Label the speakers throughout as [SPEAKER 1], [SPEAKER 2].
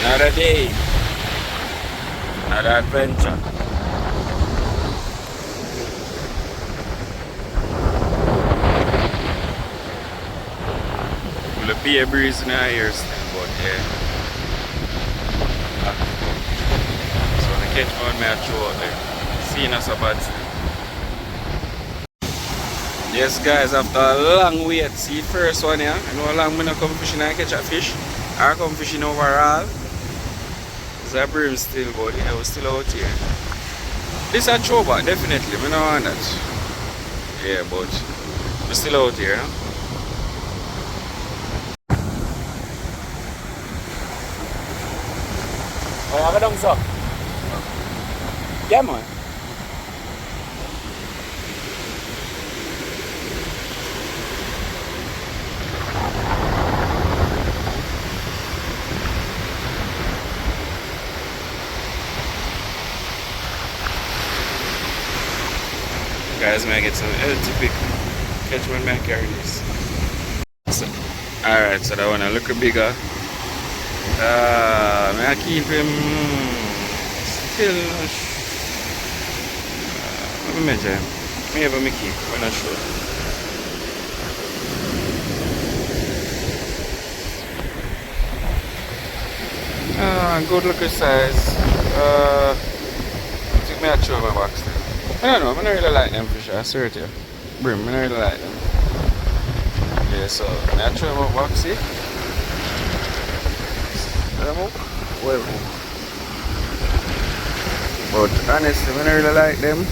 [SPEAKER 1] Another day, another adventure. Will be a breeze in our ears still, but yeah. So when I catch one, may I throw out there. Seeing us a bad still. Yes guys, after a long wait, see first one here. I know how long I not come fishing and catch a fish. I come fishing overall. It's a bream still, but yeah, we're still out here. This a choba, definitely. I don't want that. Yeah, but we're still out here. Huh? Oh, have a thumbs up. Yeah, man. Guys, may I get some typical catch when I carry this. So, alright, so that one a little bigger. May I keep him still. Let me measure him. Maybe I keep, I'm not sure. Good looking size. Take me a throw my box there. I don't know, I don't really like them fish, I swear to you. Brim, I don't really like them. Yeah, so I throw my box here. Well, but honestly, I don't really like them.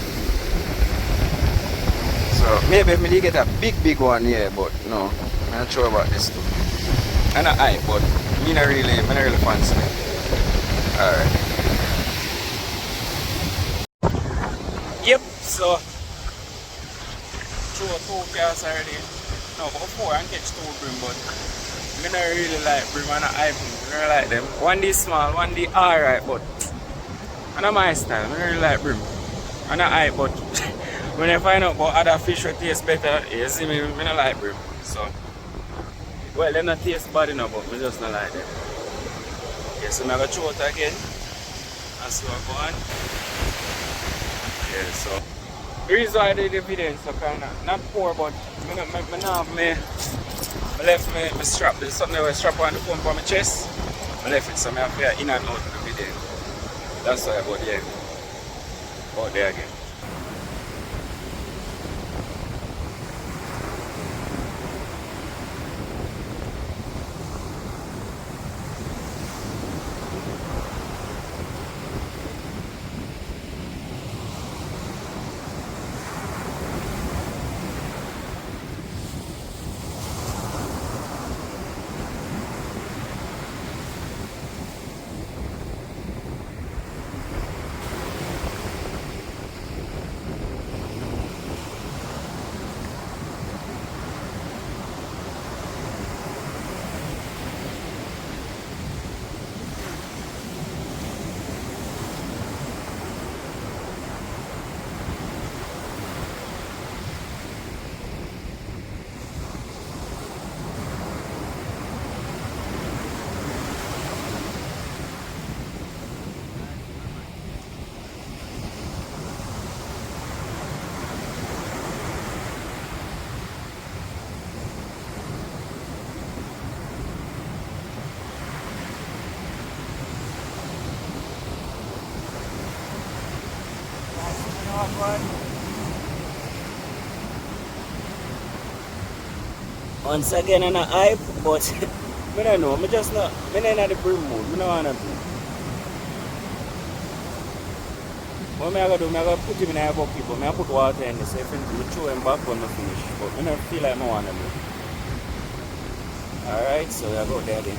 [SPEAKER 1] So maybe if I get a big one, yeah, but no, I'm not sure about this too. I'm not high, but I don't really fancy it. Alright. Yep, so throw 2 casts already. No, before I catch 2 brim, but I don't really like brim and I don't really like them. One day small, one day alright, but I know my style. I don't really like brim. I'm not hype, but when I find out about other fish that taste better, you see me, I don't like brim. So, well, they don't taste bad enough, but I just don't like them. Okay, so I'm going to throw it again and see what going on. Yeah, so the reason why I did the video is so kind of not poor, but I left my strap. There's something I strap on the phone for my chest. I left it, so I have to in and out of the video. That's why I got there. Out there again. Once again, I'm not hype, but I don't know. I'm just not. I'm not in the brim mood. I don't want to be. What I'm going to do, I'm going to put him in a bucket, but I put water in this. If I throw him back when I finish, but I don't feel like I want to do. Alright, so I go there then.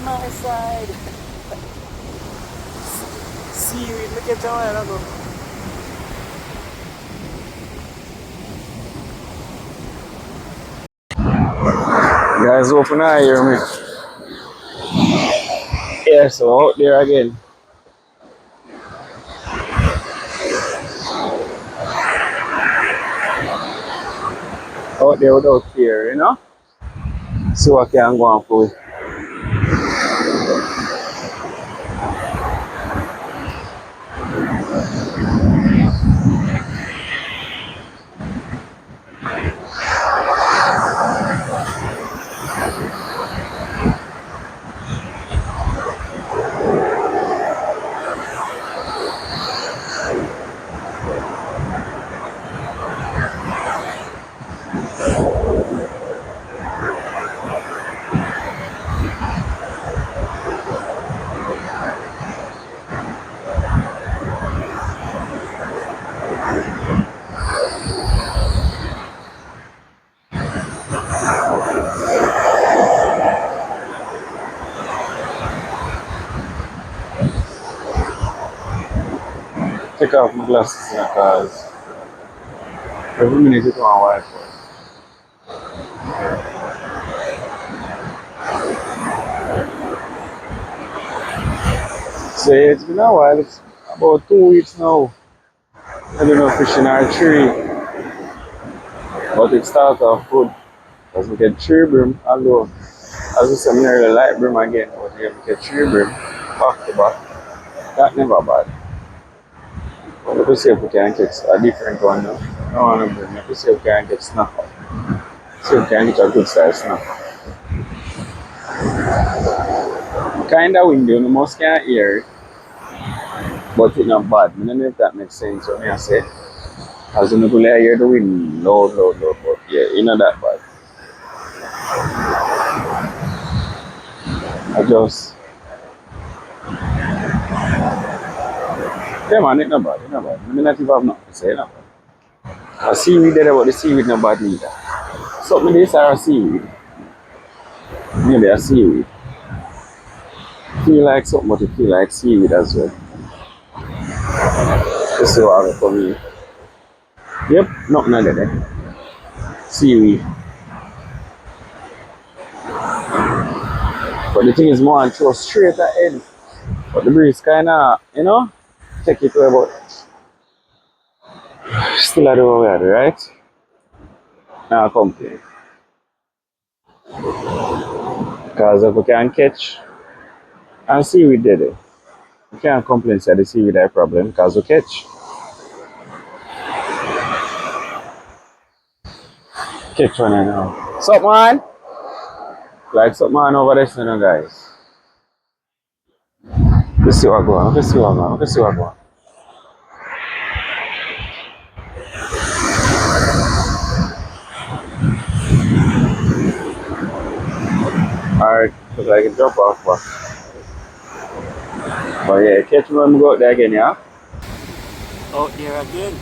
[SPEAKER 1] my side. Seaweed, look at how I go. Guys, open eye hear me. Yeah, so out there again. Out there without fear, you know? So I can go and pull. Take off my glasses now, cause every minute it's on Wi-Fi. So yeah, it's been a while. It's about 2 weeks now. I don't know fishing archery, but it started off good. Because we get tree brim, although as we say, I really like brim again, but yeah, we get tree brim back to back. That never bad. But let us see if we can get a different one now. No one brim. Let us see if we can get snapper. See if we can get a good size snapper. Kinda windy, you most can't hear it, but it's not bad. I don't know if that makes sense what I say. As you could hear the wind loud, loud, loud, but yeah, it's not that bad. I just, yeah man, it's not bad, it's not bad. I mean, not even have nothing to say, it's not bad. A seaweed there, but the seaweed not bad neither. Something this are a seaweed. Maybe a seaweed. Feel like something, but it feel like seaweed as well. This is what I for me. Yep, nothing like that. Seaweed. But the thing is more and throw straight ahead. But the breeze kinda, you know, take it away, but still I do what we are, right? Now complain. Because if we can catch and seaweed did it. We can't complain say the seaweed are a problem because we catch. Catch one and now. Sup man? Like something man over there, you know, guys. Let's see what go on. Let's see what go on. Let's see what go on. Alright, because I can drop off, but yeah, catch me when we go out there again, yeah? Out there again.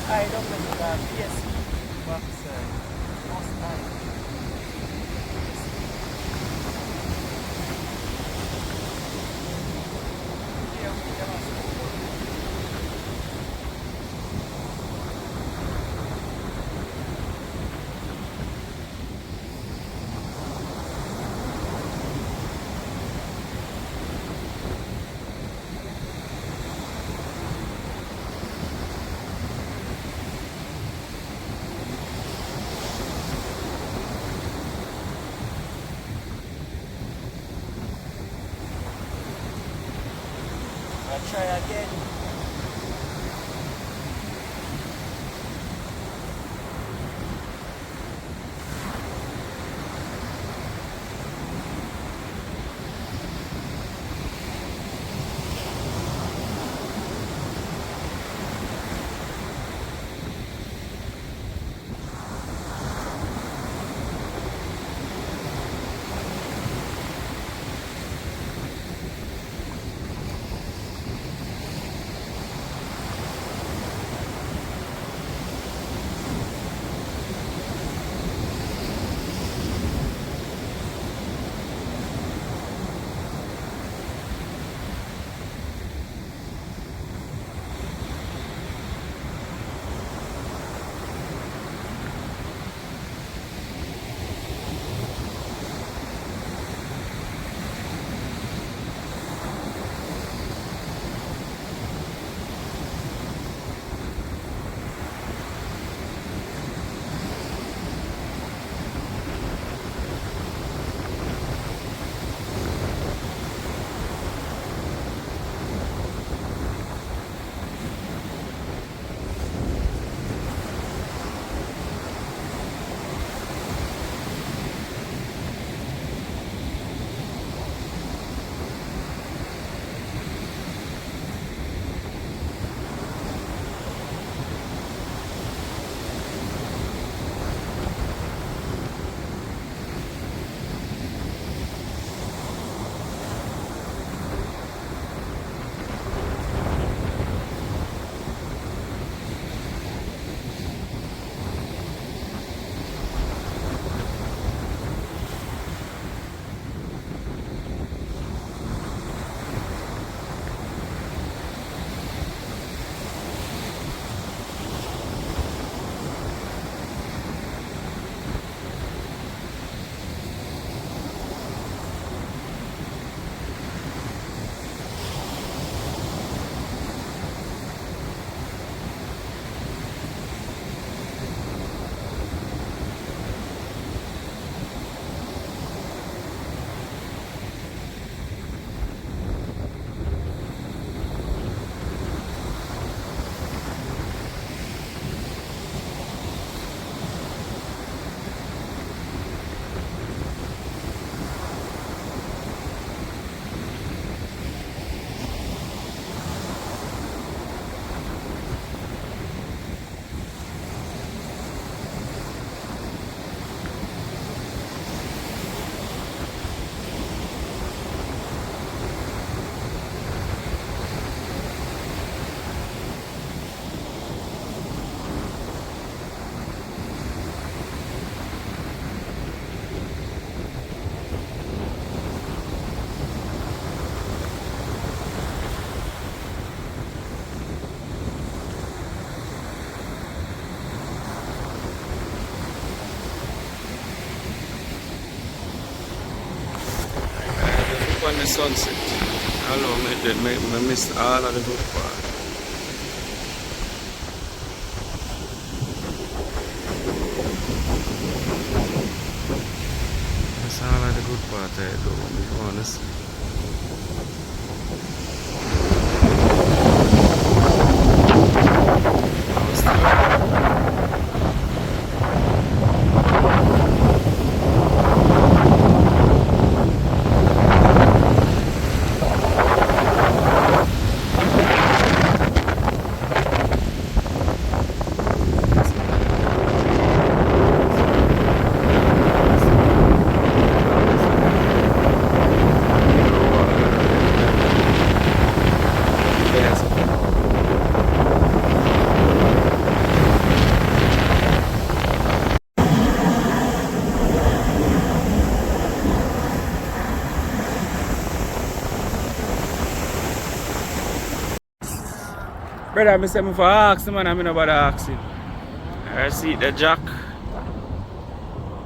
[SPEAKER 1] I don't know the PSC box. Most time. I'll try again.
[SPEAKER 2] On the sunset. How long it did make me miss all of the good part. That's all of the good part I do, to be honest.
[SPEAKER 1] Brother, I say me for ask the man, I'm not bother asking. I see the jack.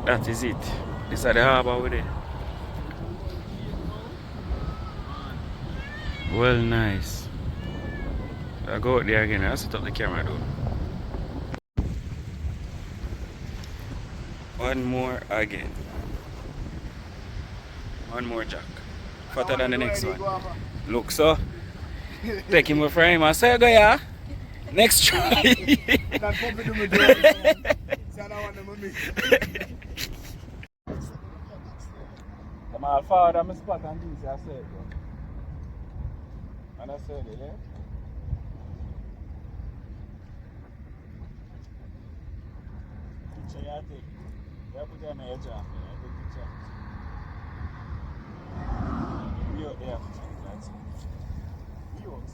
[SPEAKER 1] That is it. This is the harbour with it. Well, nice. I go out there again. I set up the camera though. One more again. One more jack. Fatter than the next one. Look, so. Take him for him. I say, go yeah. Next try. I'm all forward on my spot and this, I said, and I said it, yeah? Picture you take. You put it on the edge of it. I take picture. You out there, that's it. You out there.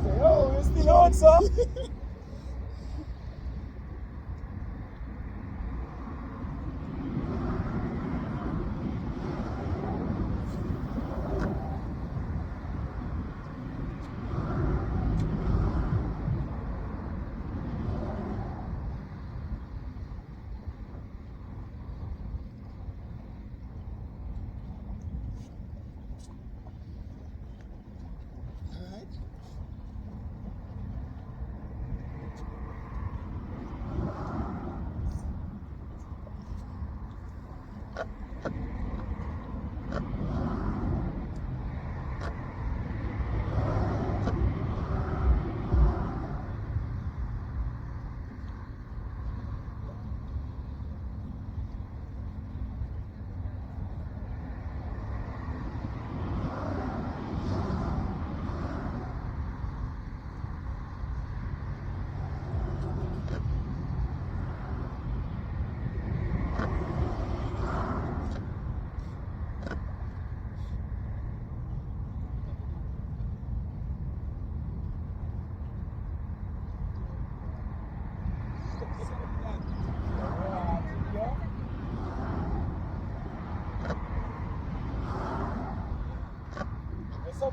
[SPEAKER 1] say, oh, you still out, sir?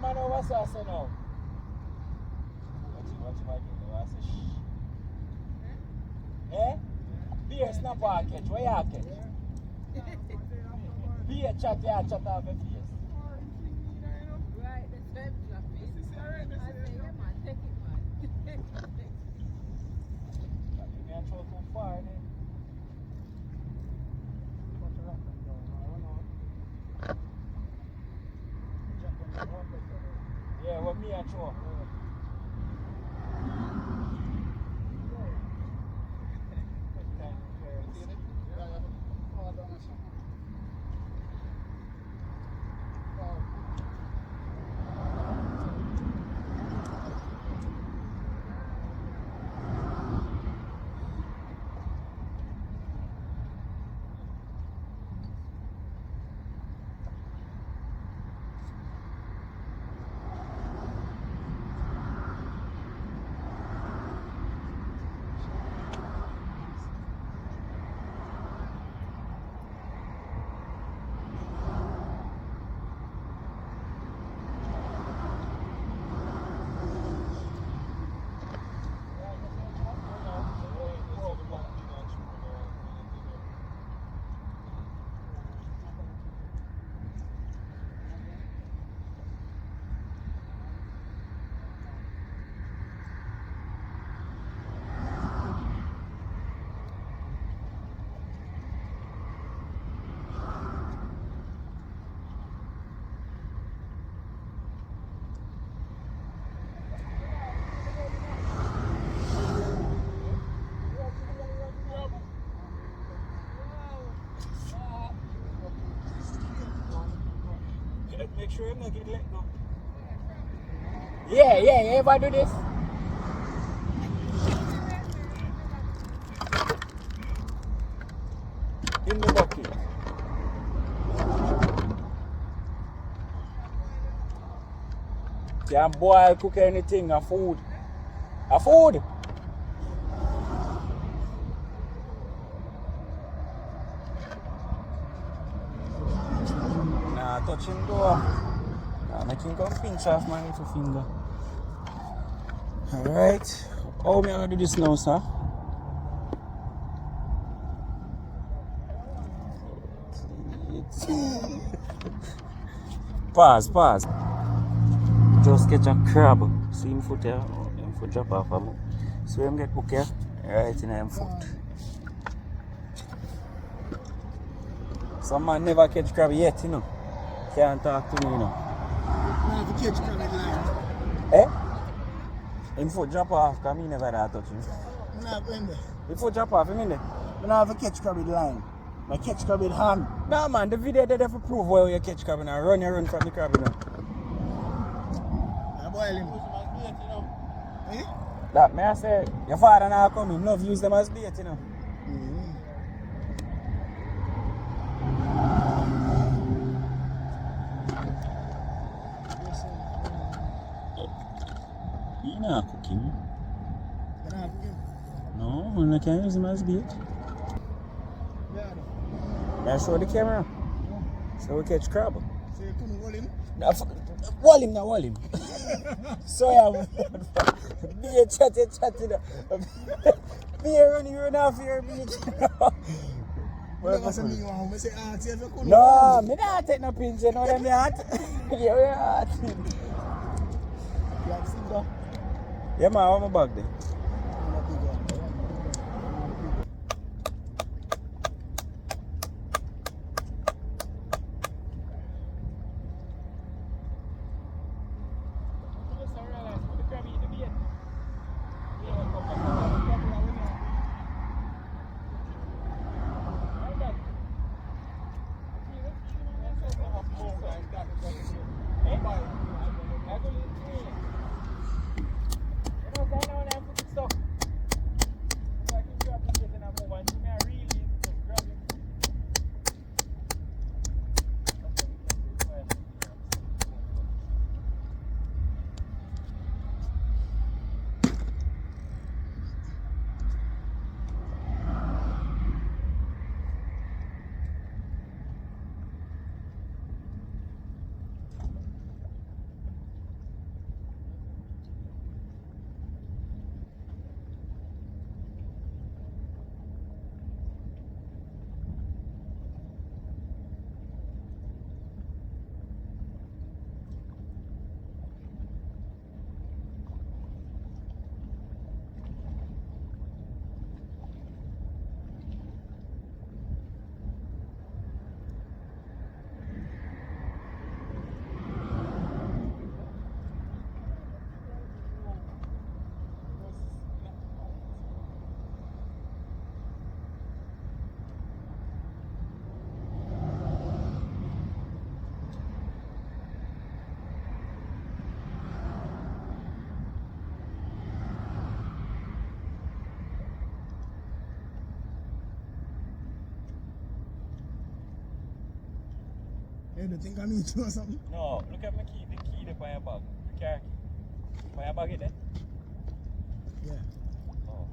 [SPEAKER 1] Man, what's that say now? What you might do? I say shh. Eh? Beer snap or catch? Where you catch? Beer chat, yeah, chat off your face.
[SPEAKER 3] Right, the time traffic. I say, yeah, man, take it, man.
[SPEAKER 1] You can't throw too far, eh? Yeah, what me and throw. Make sure you not get let go. Yeah, you ever do this? In the bucket. Can boil, cook anything, a food. A food! Nah, touch him door. Nah, make him come pinch off my little finger. Alright. How am I gonna do this now, sir? Pause. Just catch a crab. See him foot here? Him foot drop off a book. See him get hook here? Right in him foot. Some man never catch crab yet, you know. Can't talk to me, you know.
[SPEAKER 4] I have to catch crab with line.
[SPEAKER 1] Eh? Him foot drop off because me never that touch him.
[SPEAKER 4] I have to
[SPEAKER 1] Him foot drop off, you mean it?
[SPEAKER 4] I have to catch crab with line. I catch crab with hand.
[SPEAKER 1] Nah man, the video there for prove where you catch crab and run from the crab, you know.
[SPEAKER 4] I boil him. Eh?
[SPEAKER 1] That may I say, your father now come in, love use them as bait, you know. He not cooking.
[SPEAKER 4] Can I have him?
[SPEAKER 1] No, I can't use him as bait.
[SPEAKER 4] Yeah.
[SPEAKER 1] That's show the camera. So we catch crab.
[SPEAKER 4] So you couldn't hold him?
[SPEAKER 1] Wall him now, wall him. So yeah, be a chatty. Be a run off here, be a
[SPEAKER 4] Never say me want. I say, see if you couldn't
[SPEAKER 1] No,
[SPEAKER 4] hold him.
[SPEAKER 1] me not take no pinch, you know them heart. Yeah, we heart.
[SPEAKER 4] You have seen that?
[SPEAKER 1] Yeah man, I want my bag there.
[SPEAKER 4] Not big one. Hey, do you think I need to or something?
[SPEAKER 1] No, look at my key, the key there by your bag. The car key. By your bag it there?
[SPEAKER 4] Yeah.
[SPEAKER 1] Oh.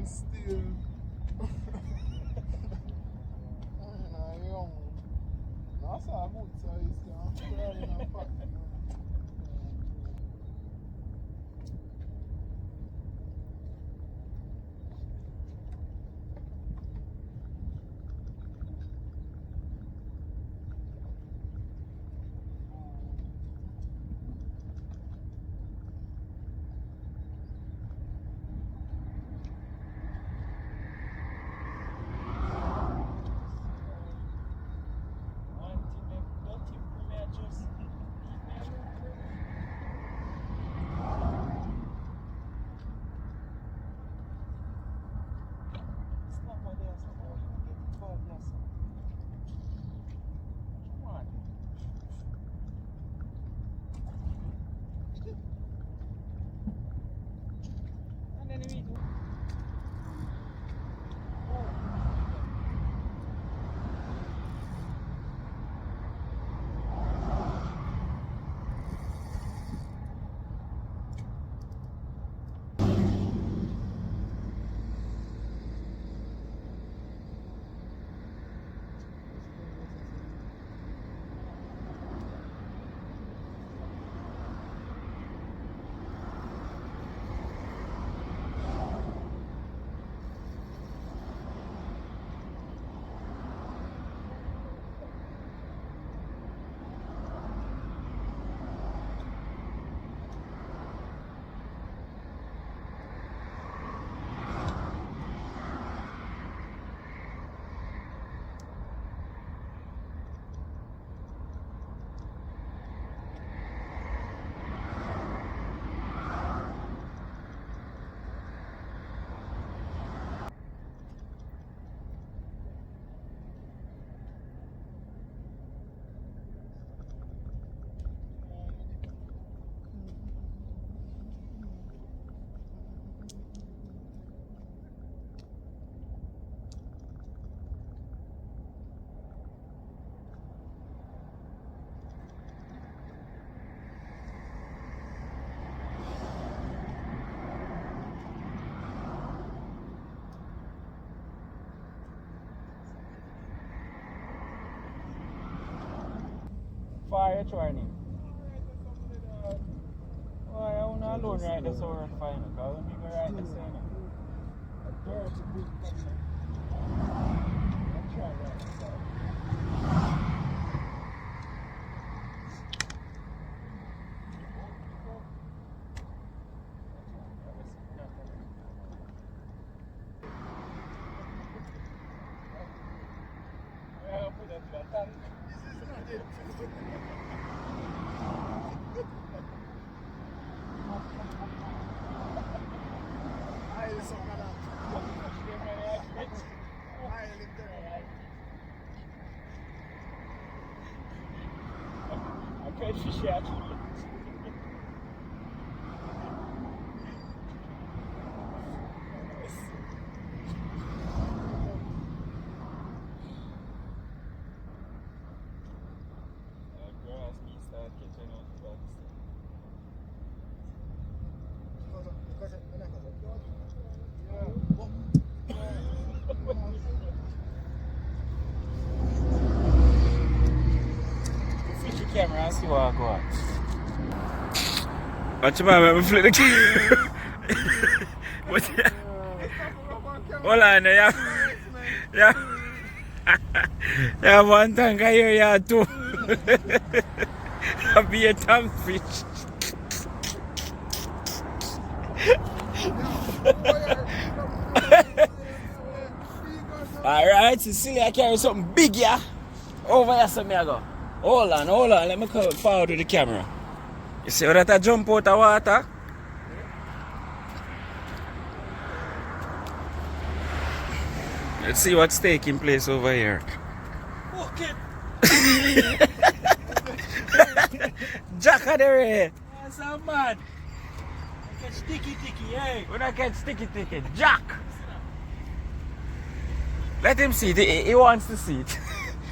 [SPEAKER 4] Still. Young. That's a good size.
[SPEAKER 1] Fire training. Why I want to alone right this over fine, because when you go right this same. A dirty big company. I try right this side. Fish out. Camera and see what I got.
[SPEAKER 2] Watch your man, let me flip the camera. Hold on, yeah. Yeah, one tank I hear you too. I'll be a tank fish.
[SPEAKER 1] Alright, so see I carry something big here. Over here, so me I go. Hold on, let me come forward with the camera.
[SPEAKER 2] You see how that I jump out of water? Let's see what's taking place over here.
[SPEAKER 1] Okay.
[SPEAKER 2] Jack of the Ray.
[SPEAKER 1] That's a man. I catch sticky, hey.
[SPEAKER 2] When I get sticky, Jack. Let him see it. He wants to see it.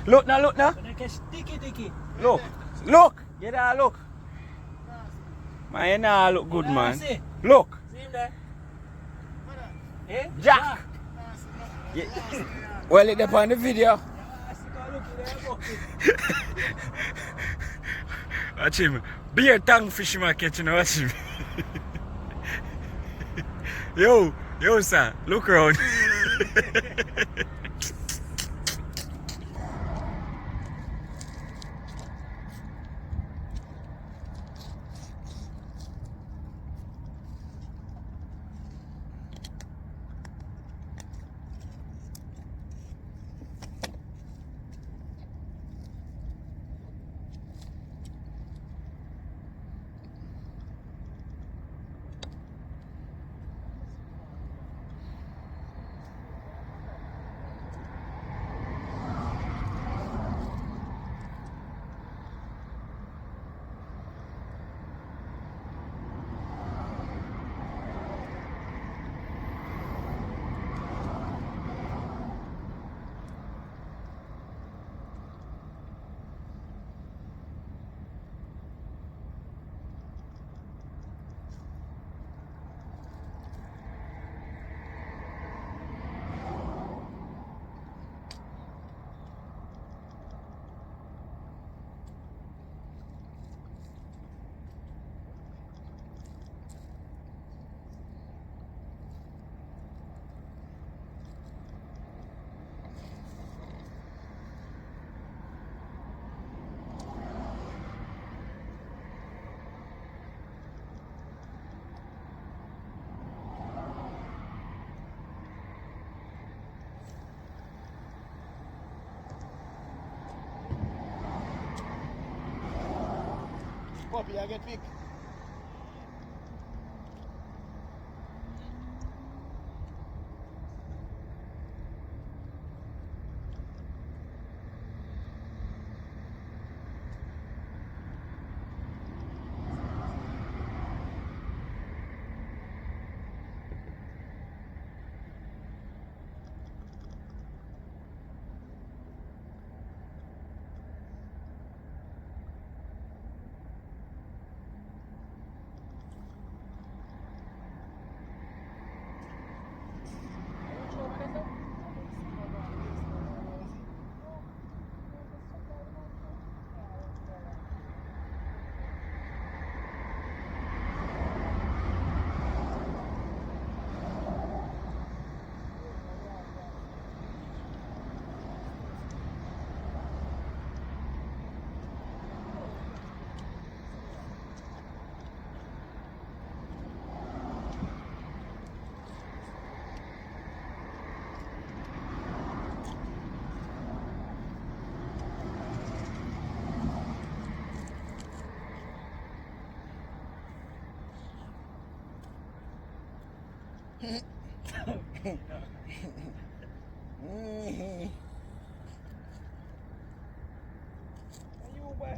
[SPEAKER 2] Look now.
[SPEAKER 1] When I catch sticky.
[SPEAKER 2] Look. Get that look. Man, you nah look good, man.
[SPEAKER 1] See?
[SPEAKER 2] Look.
[SPEAKER 1] See him there? Eh? Jack! Yeah. Well, it on the video. Watch him. Beer tongue fisherman catching, watch him. Yo, sir, look around.
[SPEAKER 4] Puppy, I get big.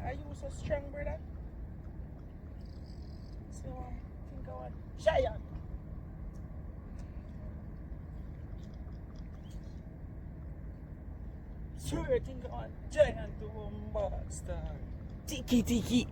[SPEAKER 3] Are you so strong, brother? So think I want giant. Sure, think I want giant to monster. Tiki tiki.